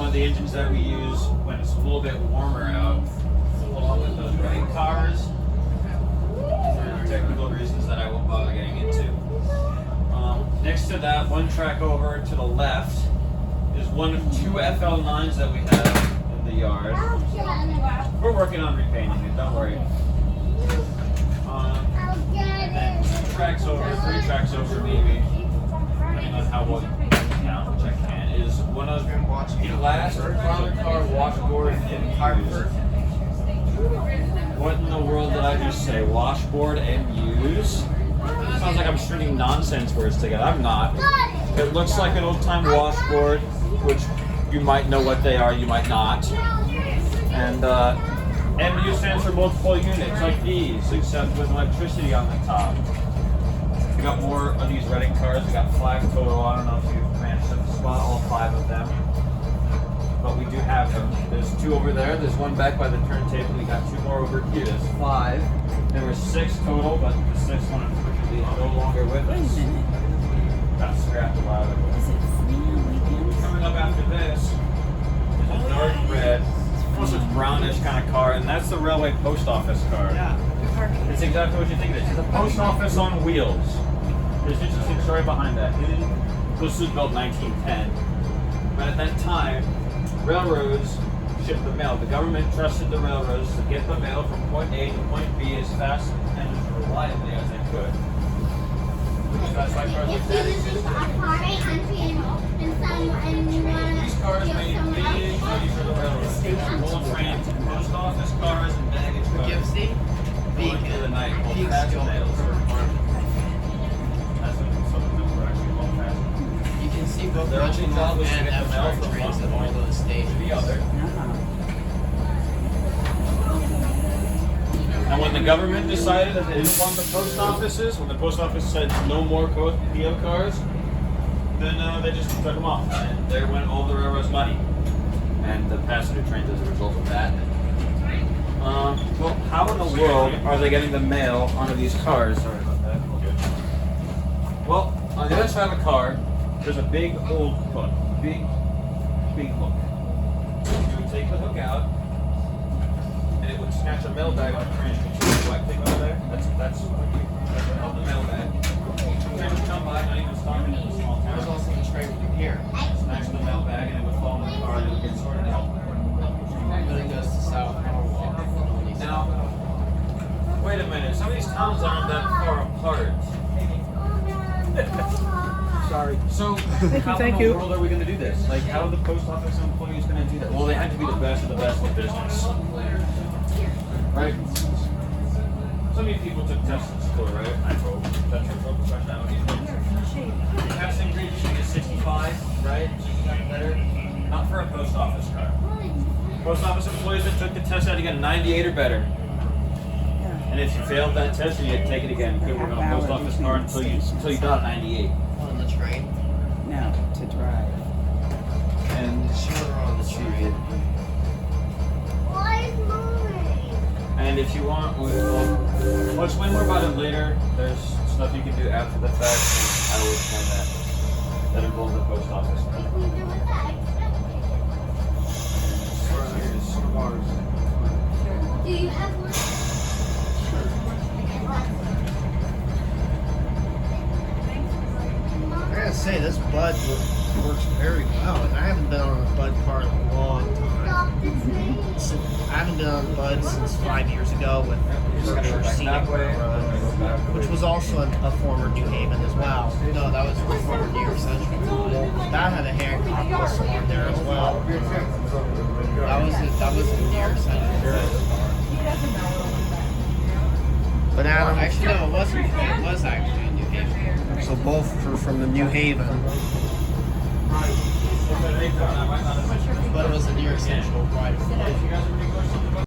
of the engines that we use when it's a little bit warmer out, along with those running cars, for technical reasons that I won't bother getting into. Next to that, one track over to the left is one of two FL9s that we have in the yard. We're working on repainting it, don't worry. And then 2 tracks over, 3 tracks over maybe, depending on how well you can count, which I can, is one of the last father car washboard in Hartford. What in the world did I just say? Washboard and use? Sounds like I'm stringing nonsense words together. I'm not. It looks like an old-time washboard, which you might know what they are, you might not. And MU stands for multiple units, like these, except with electricity on the top. We got more of these Reading cars. We got 5 total. I don't know if you've managed to spot all 5 of them, but we do have them. There's 2 over there. There's 1 back by the turntable. We got 2 more over here. There's 5. There were 6 total, but the 6th one unfortunately is no longer with us. Got scrapped a while ago. Coming up after this is a dark red, almost a brownish kind of car, and that's the railway post office car. Yeah. It's exactly what you think it is. It's a post office on wheels. There's an interesting story behind that. This was built 1910, but at that time, railroads shipped the mail. The government trusted the railroads to get the mail from point A to point B as fast and as reliably as they could. That's why cars like that exist. These cars made big money for the railroads. Old trains, post office cars, and baggage cars. Going through the night called fast mails. That's what some of them were actually called fast. You can see both Their only job was to and get the mail Amtrak from trains one at all point those to stations. the other. And when the government decided that they didn't want the post offices, when the post office said no more PO cars, then they just took them off. And there went all the railroad's money. And the passenger trains as a result of that. Well, how in the world are they getting the mail onto these cars? Sorry about that. Well, on the other side of the car, there's a big old hook. Big hook. You would take the hook out, and it would snatch a mail bag on a train. You see the white thing over there? That's called the mail bag. Train would come by, not even stopping in a small town. There's also the train from here. Snatch the mail bag, and it would fall in the car, and it would get sorted out. But it goes to South Norwalk. Now, wait a minute. Some of these towns aren't that far apart. Sorry. So, how in the world are we going to do this? Like, how are the post office employees going to do that? Well, they had to be the best of the best in business. Right? Some of you people took tests in school, right? I hope. That's your focus right now. Your passing grade, you should get 65, right? 65 better. Not for a post office car. Post office employees that took the test had to get a 98 or better. And if you failed that test, then you had to take it again. You couldn't work on a post office car until you got a 98. On the train. No, to drive. And Sure, on the train. And if you want, we'll explain more about it later. There's stuff you can do after the fact, and I will explain that involves the post office. Do you have one? I gotta say, this Bud works very well, and I haven't been on a Bud car in a long time. I haven't been on a Bud since 5 years ago with Berkshire Scenic Railroad, which was also a former New Haven as well. No, that was the former New York Central. That had a Hancock whistle on there as well. That was in New York Central. But Adam, Actually, no, it wasn't. It was actually in New Haven. so both are from the New Haven. But it was in New York Central. Right.